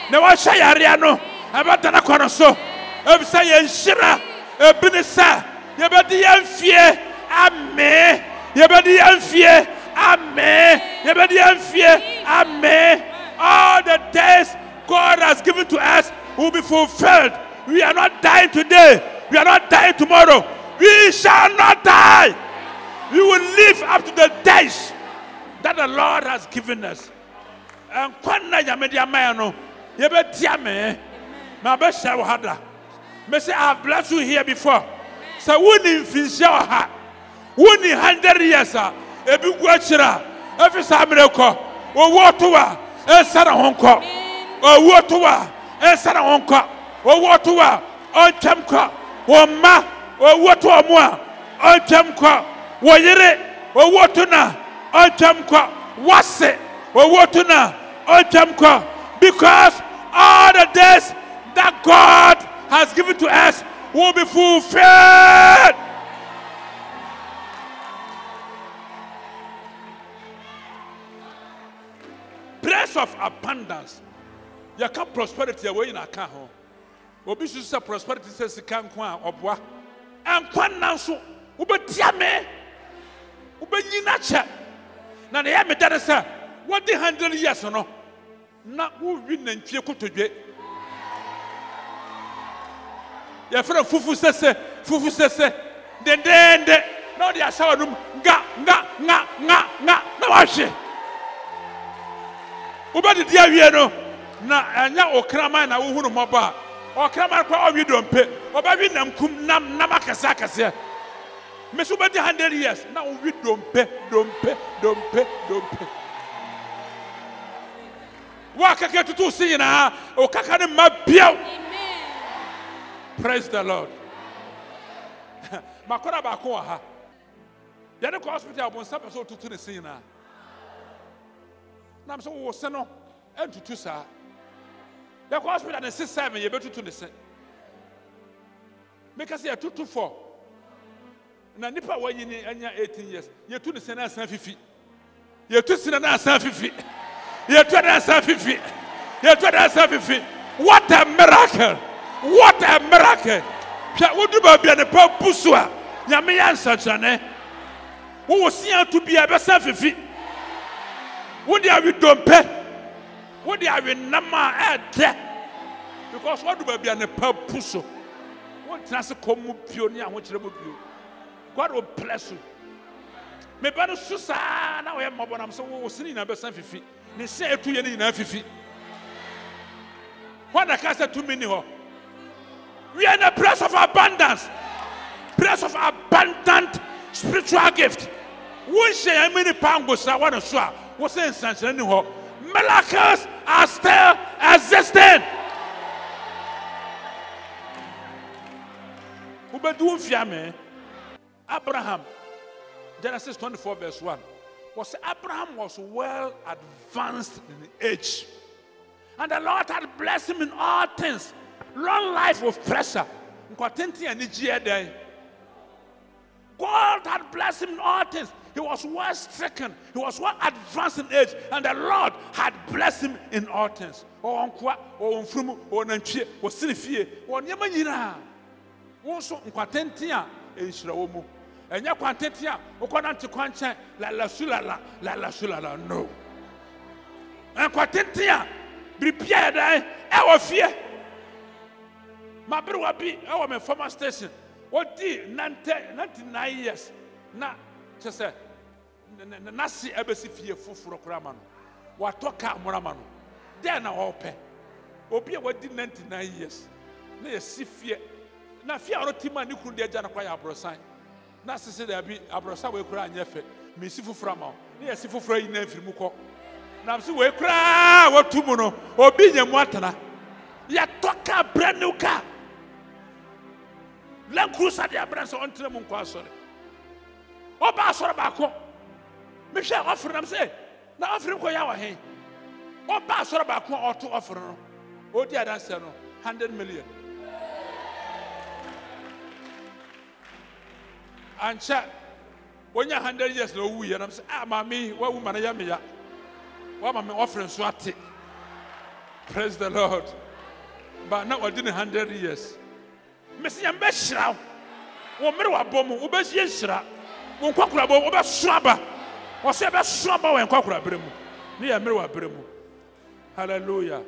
Speaker 3: Ne wa sha yare no. Abatana kwanoso. Ebisa yenhira. Ebinisa. Yebedi yemfie. Amen. Yebedi yemfie. Amen. Yebedi yemfie. Amen. All the days God has given to us will be fulfilled. We are not dying today. We are not dying tomorrow. We shall not die. We will live up to the days that the Lord has given us. And I have blessed you here before. So we need to we need 100 years. Every Samuel, Esara honko, owotowa, esara honko, owotowa, onchemko, woma, owotowa mua, onchemko, woyere, owotuna, onchemko, wase, owotuna, onchemko, because all the days that God has given to us will be fulfilled. Place of abundance. You can prosperity away in a car. Obi say prosperity says can kwa obwa. And kwa nanso ubetiame. Ubeyinache. na ne ya me dane sa what the 100 years no na wo wi na ntwie kotodwe ya fra fufu sese dendende na odi asawa num nga na wahwe ubadi dia wie no na anya okraman na wo hu no moba okraman kwa owi dompe obawi namkum nam akase mesu badi 100 years na owi dompe wa kaka tutu sina o kaka ne mabiaw. Praise the Lord. Makora ba ko ha ya ne ko hospital bon sa person tutu ne sina na so wo se no entutu sa ya ko hospital ne 67 ye betutu ne se make say tutu 4 na nipa wanyi ni anya 18 years ye tu ne se na san fifi ye tu sina na san fifi ye tu na san fifi what a miracle hwa wodu ba bia ne pa busu a nyame ya nsachane wo sia to bia be san fifi wo dia wi dompe wo dia wi nama ede because wodu ba bia ne pa busu wo trans komu pio ni ahwo kire mo pio God will bless you me ba no susa na wo ye mobonam so wo sini na be san fifi ne se etu ye ni na fifi when the cast to me ho we are in a place of abundance, place of abundant spiritual gift. Who say many pangos I want to show? What's the sense? Miracles are still existing. Ubedun fiame. Abraham, Genesis 24 verse 1. Was Abraham was well advanced in age, and the Lord had blessed him in all things. Long life of pressure. God had blessed him in all things. He was well stricken. He was well advanced in age. And the Lord had blessed him in all things. Oh, Nkwa, oh, Mfrumu, oh, Nanchie, oh, Sinifie, oh, Nyamanyina. Also, Nkwatentia, Ishraomu. And Yakwantentia, oh, Kwananti Kwancha, la sulala, no. And Nkwatentia, prepare die, our fear. My brother will be our former station. What did 99 years? Na just say Nasi Ebesi Fia Fufuro Kramano. What talk Moramano? Then I open. Obia what did 99 years? Near Sifia. Na Fia or Tima Nuku de Janaquaya Abrosan. Nasi said there be Abrosa will cry and Yefe. Missifu Framo. Near Sifu Fray in Muko. Now, see, we cry what Tumuno or Binyam Watana. Ya talk a brand new car. Land Cruiser, the brands on Tremunqua, sorry. Oh, Bassor Baco. Michelle offer them say, now offering Koyawa, hey. Oh, Bassor Baco or to offer. Oh, dear, that's 100 million. And chat, when you're 100 years old, and I'm saying, Mammy, what woman I am here? What am I offering Swati? Praise the Lord. But now I didn't 100 years. Messi ambeshra wo mere wa bomu wo besi enhira wo kwakura bo wo be soaba wo se be soaba wo kwakura bremu ne ya mere wa bremu. Hallelujah.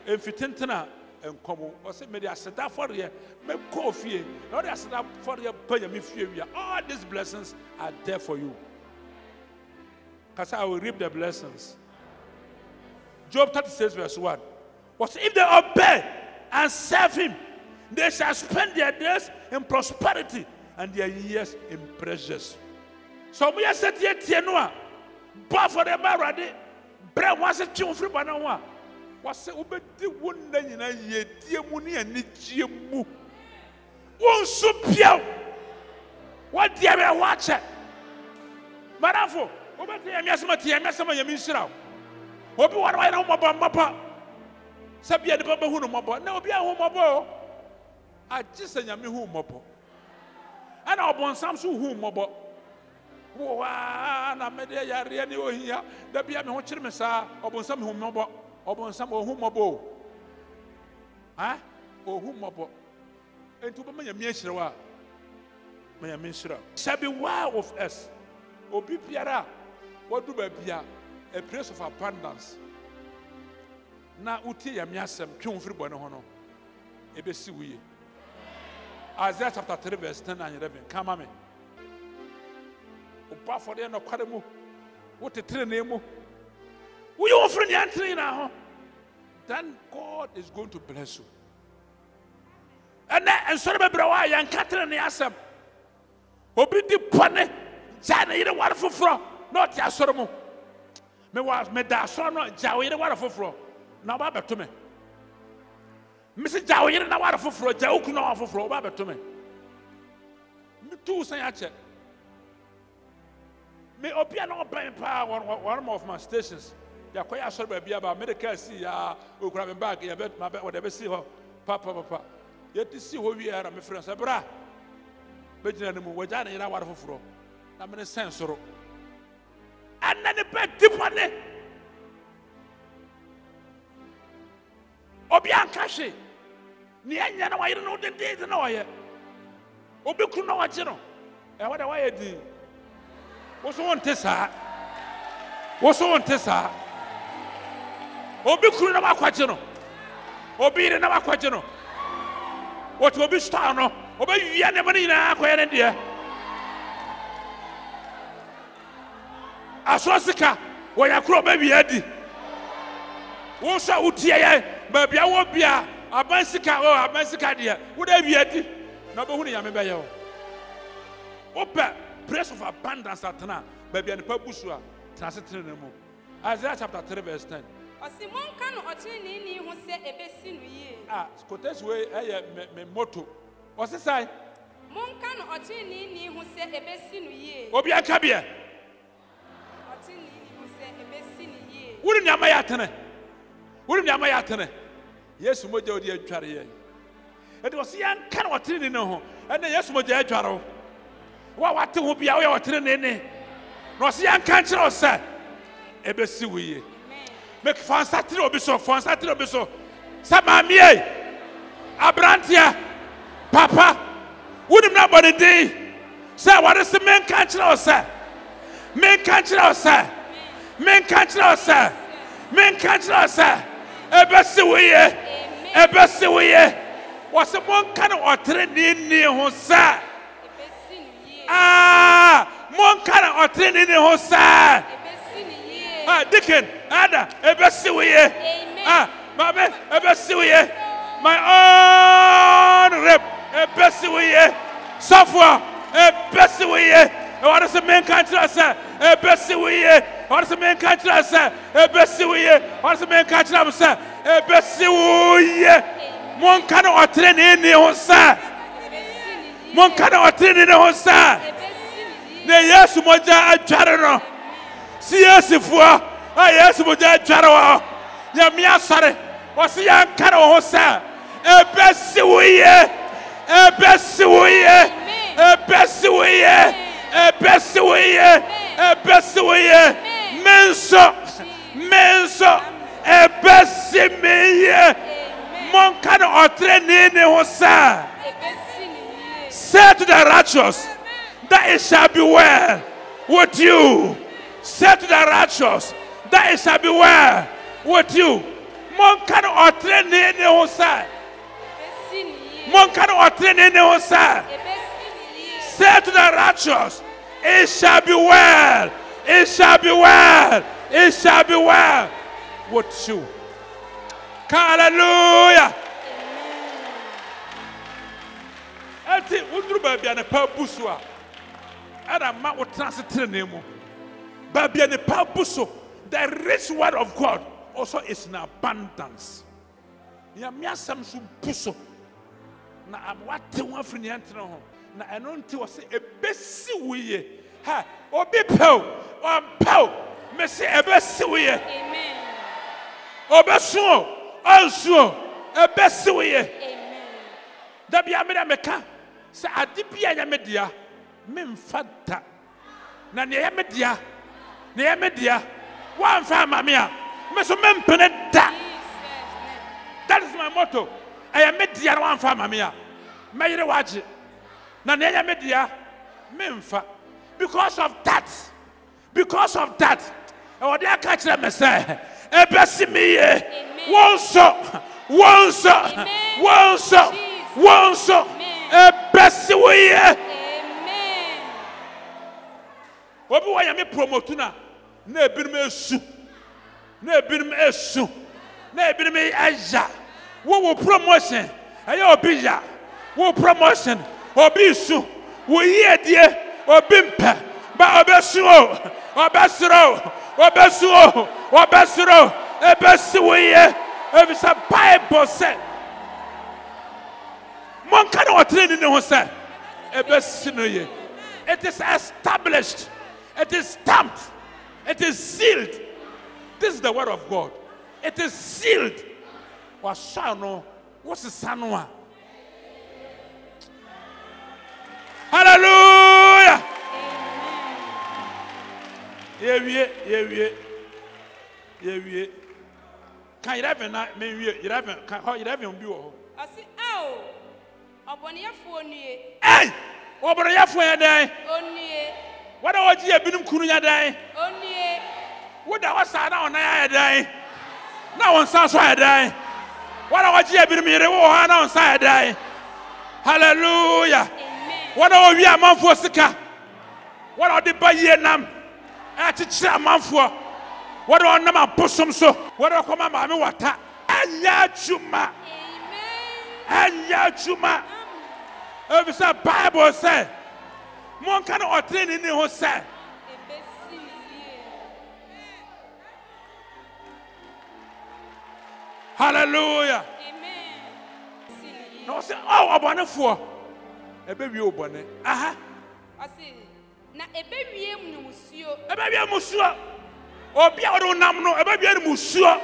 Speaker 3: Emfitentena enkomo wo se me de aseda for ye me kofie no de aseda for ye panya me fie wi. All these blessings are there for you. Cause I will reap the blessings. Job 36 verse 1. Was if they obey and serve him, they shall spend their days in prosperity and their years in pleasures. So we are set yet Tianoa, but for the Maradi, bread was a tune free Banawa. Was it Ubedi Wunda in a year, dear Muni and Nichiamu? Won't supio? What dear watch it? Marafo, Obeti Yasmati, Yasama Yamisra. Obi one way home about Mapa. Sabia the Baba Huno, no be a home about. I just say Yami who mopo. And I'll born some who mobo. Wow, I'm a day here. There be a Chimesa, or born some who mobo, or born some who mobo. Ah, or who mobo. And to be my Mishra. My Mishra. Shall be wow of us. Or be Piara. what do baby a place of abundance. Now, uti ya miasem tune free bono hono. Ebesi we. Isaiah chapter 3 verse 10 and 11. Come on me. Opa for the no kwademu. What a train we offer the entry now. Then God is going to bless you. And so be brawa yan katren ne asem. Obi di pone, ja na yire ware foforo, not ya soro mu. Me da so no ja yire ware foforo. Na ba beto me. Me se ja yire na ware foforo, ja oku na ware foforo, ba beto me. Me tu san ya che. Me opia no ban pa one of my stations. Ya kwaya soro ba bia ba medical see ya okura me bag ya bet ma be whatever see ho papa. Yet see who we are, my friends. Abra, Benjamin, we're done in our fro. I'm in a sensor. And then the bed tip on it. Obian Kashi. Niana, I don't know the day to know yet. Obicuno, what you know. And what do I do? What's on Tessa? What's on Tessa? Obicuno, what you know. Obi, never quite you know. What will be star no? Obey Yanamanina, Quayan dear. Aswasika, where you crow baby Eddie. Wosa Utia, baby, I won't be a bicycle or a bicycle dear. Would I be Eddie? No, but who am I? Opa, praise of abundance at Tana, baby and Pabusua, transiting the moon. Isaiah chapter 3 verse 10.
Speaker 1: Simon can or Trini who said a basin ye.
Speaker 3: Scottish way, me motto. What's the sign?
Speaker 1: Monkan or Trini who said a basin ye.
Speaker 3: Obia Cabia.
Speaker 1: Or Trini who said a basin ye.
Speaker 3: Wouldn't Yamayatane? Wouldn't Yamayatane? Yes, Mojo dear Charrier. It was young can or Trini no, and then yes, Mojo Charo. What to be our Trini? Was young cancer or said a basin. Make fantastic obiso, fantastic obiso. Samamie, Abrantia, Papa. Wouldn't nobody day? Say what is the main country or sir? Main country or sir? Main country or sir? Main country or sir? A bessiwie, a bessiwie. Was the one kind of training near Hosa? One kind of training near Hosa. Dickon, Ada, a bessiwie. Mamma, a bessiwie. My own rep, a bessiwie. Software, a bessiwie. What is the main country, sir? A bessiwie. What is the main country, sir? A bessiwie. What is the main country, sir? A bessiwie. One cannot train in the Hosa. One cannot train in the Hosa. The yes, Moja, a charano. CS for yes, Moja, charo. Yamia, sorry. Was the young cano Hosa? A bessiwie. A bessiwie. A bessiwie. A bessiwie. A bessiwie. Menso. Menso. A bessiwie. Mon cano train in the Hosa. Say to the righteous that it shall be well with you. Say to the righteous that it shall be well with you. Mon cano train in the Hosa. Mon cano train in the Hosa. Say to the righteous, it shall be well. It shall be well. It shall be well with you. Hallelujah. Ati undru baby ane pa busua. Ada ma wo transitere nemu. Baby ane pa buso. The rich word of God also is in abundance. Ya miasam su buso. Na amwate wo afri ne antene ho. Na eno nti wo se ebesi wiye. Ha, obi pew, pew. Me se ebesi wiye.
Speaker 1: Amen.
Speaker 3: Obesuo, onsuo, ebesi wiye.
Speaker 1: Amen.
Speaker 3: Dabi ameda meka. Say adibia nyamedia memfata na ne yamedia wan fa mamia me so mempene da. That is my motto. I am media wan fa mamia meyire waje na ne yamedia memfa. Because of that Because of that, I dey catch them say, "Ebesi me ye, wonso, ebesi we ye."
Speaker 1: Amen.
Speaker 3: Obi wa ya me promote na ebinim esu, na ebinim aja. Wo promotion, aye obi ya. Wo promotion, obi su, wo ye die, obi mpe, ba obesu o, obesuro, ebesi we ye. If it's a Bible say, "Mon can not train in the say, ebesi no ye." It is established, it is stamped, it is sealed. This is the word of God. It is sealed. Washano, what's the sanwa? Hallelujah. Amen. Yeah. Can you have na me you have can how you have on bi wo?
Speaker 1: I say, "Oh, oboniyafo onue."
Speaker 3: Hey! Oboniyafo ya dan.
Speaker 1: Onue.
Speaker 3: What are you ebinum kunu ya dan?
Speaker 1: Onue.
Speaker 3: What da wasa na ona ya dan? Na won san so ya dan. What are you ebinum yire wo ha na won san ya dan? Hallelujah.
Speaker 1: Amen.
Speaker 3: What are we amanfo sika? What are the baye nam? Atichira amanfo. What do I know my bosom so? What do I come about me water? Anya chuma. If it's a Bible say, "Mon can not train in the say." Hallelujah.
Speaker 1: Amen.
Speaker 3: No say, "Oh, abone for." Ebe wi obone. Aha.
Speaker 1: I say, "Na ebe wie mu musuo."
Speaker 3: Ebe wi musuo. Obi a wo nam no ebe wi musuo.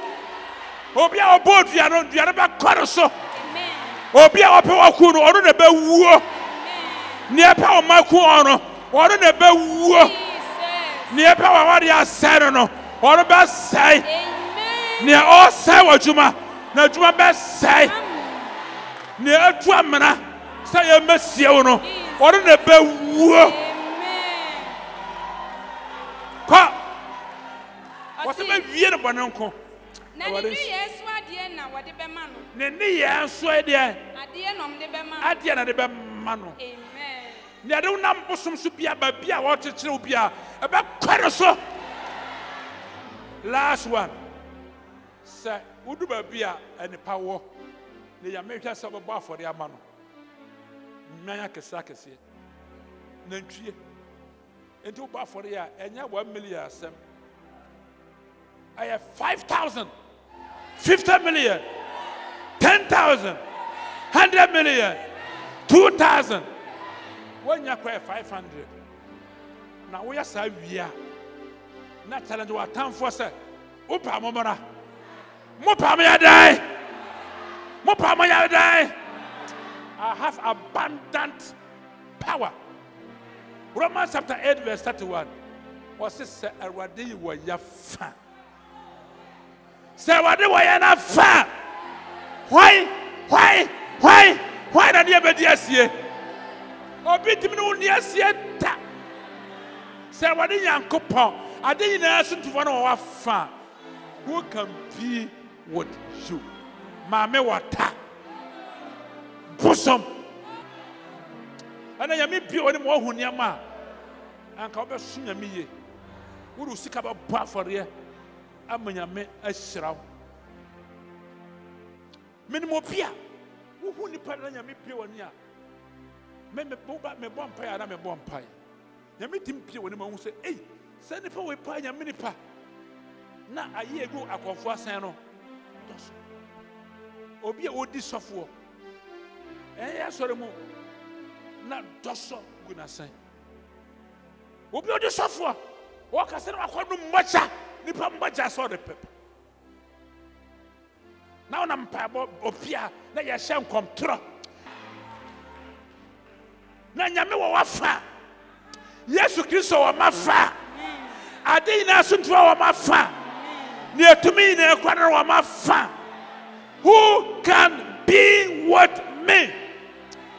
Speaker 3: Obi a obo duano ba koro so.
Speaker 1: Amen.
Speaker 3: Obi a ope waku no onu na be wuo.
Speaker 1: Amen.
Speaker 3: Ni epe o maku ono onu na be wuo.
Speaker 1: Jesus.
Speaker 3: Ni epe wa wade asere no onu be sai.
Speaker 1: Amen.
Speaker 3: Ni o sai wajuma na juma be sai.
Speaker 1: Amen.
Speaker 3: Ni atu amena sai ye mesie wo no onu na be wuo.
Speaker 1: Amen.
Speaker 3: Kwa what be wie no bonenko.
Speaker 1: Na ni Yesu ade na wode be ma no.
Speaker 3: Ne ni ye so ade
Speaker 1: Ade nom de be ma.
Speaker 3: ade na de be ma no.
Speaker 1: Amen.
Speaker 3: Ne ade unam bosom so bia ba bia wo kekere bia e be kware so. Last one. Say udu ba bia ene pawo. Ne ya mehwa se obebo afore ama no. Mmanya kesa kese. Nantwie. Enti obo afore ya enya 1 million asem. I have 5,000, 50 million, 10,000, 100 million, 2,000. When you acquire 500, now we are saying we are not telling you what time for say. Upa momona, mopa me die, mopa me die. I have abundant power. Romans chapter 8 verse 31. Was this already were ya fan? Say what they were not fan. Why not the obedience here? Obit me no yes yet. Say what the young couple. I didn't ask to one of our fan. Who can be with you? Mame water. Bosom. And I am be on the more who near ma. And come back soon at me. Who will seek about bar for you? Amanyame ashraw minimo bia wo hu nipa na nyame pie woni a me bom pa na me bom pa nyame tim pie woni ma hu se ei se nipa we pa nyame nipa na aye egu akofo asan no doso obi a odi sofo ya sore mu na doso gu na san obi odi sofo wo ka se na akodu mbacha nipa mbaja saw the pepper. Now I'm opia na ya shem kontro. Na nyame wo wafa. Yesu Kristo wo mafa. Ade ina suntu wo mafa. Ni etumi na ekwadro wo mafa. Who can be with me?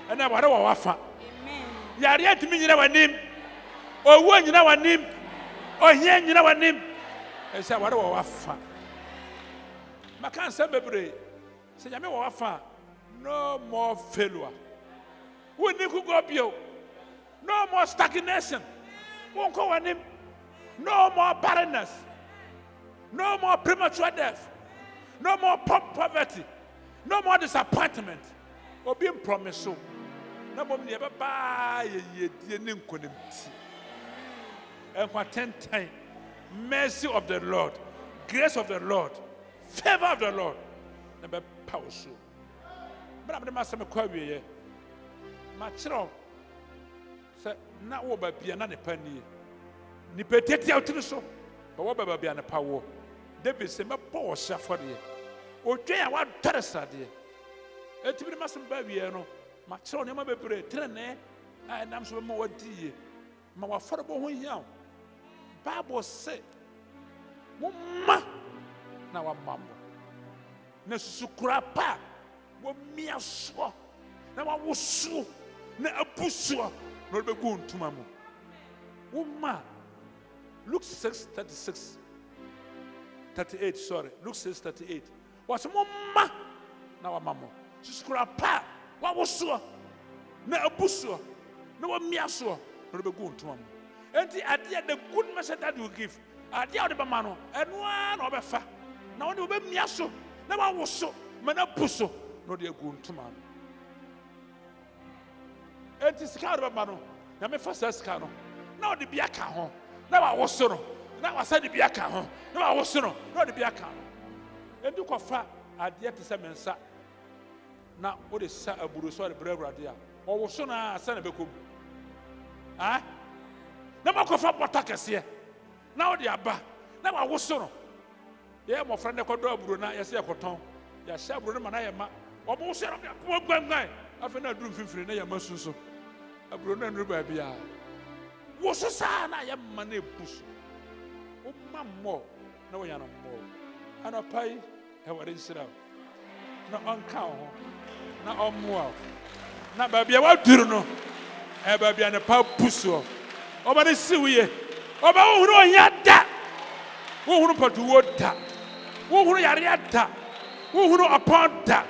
Speaker 3: And I wo wafa. Amen. Yare etumi nyina wanim. Owo nyina wanim. Oh, here, you know what name? I said, what do I want? My cancer, baby. Say, I mean, what no more failure. We need to go up you. No more stagnation. Won't go on him. No more barrenness. No more premature death. No more poverty. No more disappointment. Or being promised so. No more never buy a and for 10 times, mercy of the Lord, grace of the Lord, favor of the Lord, never power so. But I'm the master of Quavi. My children said, now what by be another penny. Nipeteti out to the so, but what by be an power? David said, my power suffered ye. O Jay, I want Teresa, dear. And to be the master baby, my children, my baby, trene, and I'm so more dear. My affordable one young. Bible say, Mama, now I'm mamma. Nesukrapa, what me a swa. Now I was so, now a pussua, not be going to mamma. Woman, Luke 6:36, 38, sorry, Luke 6:38. What's Mama? Now I'm mamma. Sukrapa, what was so, now a pussua, no me a swa, not be going to mamma. And the idea, the good message that you give, idea of the man, and one of a fa. Now, you be miaso, never was so, mana pusso, no dear good to man. And this kind of a man, now me first as cano. Now the biaka home, now I was so, now I said the biaka home, now I was so, not the biaka. And you confer idea to some mensa. Now, what is a buruso the brave idea? Or was so now, son of a cook. Ah? Never go for Potakes here. Now they are back. Now I was so. Yeah, my friend, I could do Bruna, yes, I could tell. Yes, I would not have almost one night. I've been a dream 50 na Masuso. A Bruna and Rubabia. What's a son? I am money push. Oh, more. No, you're not more. And I pay, I would sit out. Not on count, not on more. Not baby, what do you know? A baby and a pub pusso. Oba de siwe oba wo hunu oyada wo hunu patu da wo hunu yare da wo hunu aponda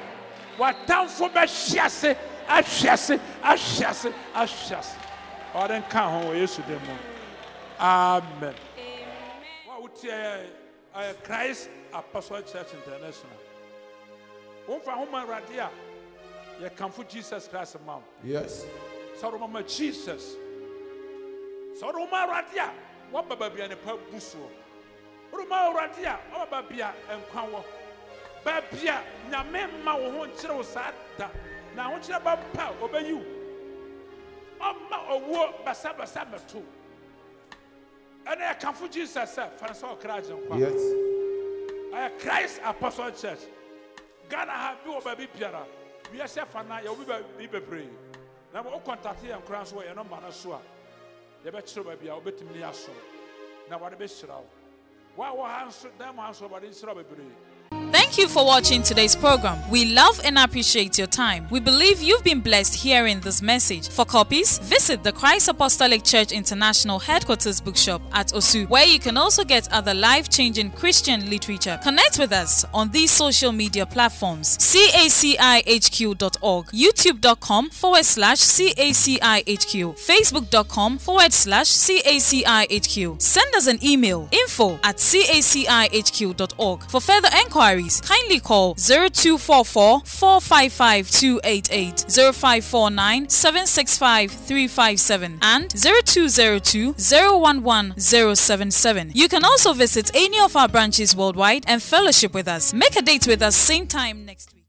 Speaker 3: wa tamfo be hyiase ahyiase o den kan ho Yesu dem amen wa wuti Christ Apostolic Church International wo fa ho man radia ye kamfo Jesus Christ mam
Speaker 4: Yes.
Speaker 3: So mama Jesus. So Roma Radia, what baby and a pub busso. Roma Radia, or Babia and Quawo. Babia, Namema won't show sad. Now, what's about power obey you? Oh, war Basaba Summer too. And I come for Jesus, Francois Krajan.
Speaker 4: Yes.
Speaker 3: I Christ Apostle Church. Ghana have you baby Piara. We are chef and I will be brave. Now, all contact here and cross away and no man as well. You better baby, I'll bet me a soul. Now, what a best row. Why will answer them answer about this rubber?
Speaker 5: Thank you for watching today's program. We love and appreciate your time. We believe you've been blessed hearing this message. For copies, visit the Christ Apostolic Church International Headquarters Bookshop at Osu, where you can also get other life-changing Christian literature. Connect with us on these social media platforms: CACIHQ.org, YouTube.com/CACIHQ, Facebook.com/CACIHQ. Send us an email, info@CACIHQ.org. For further inquiries, kindly call 0244 455 288, 0549 765 357, and 0202 011 077. You can also visit any of our branches worldwide and fellowship with us. Make a date with us same time next week.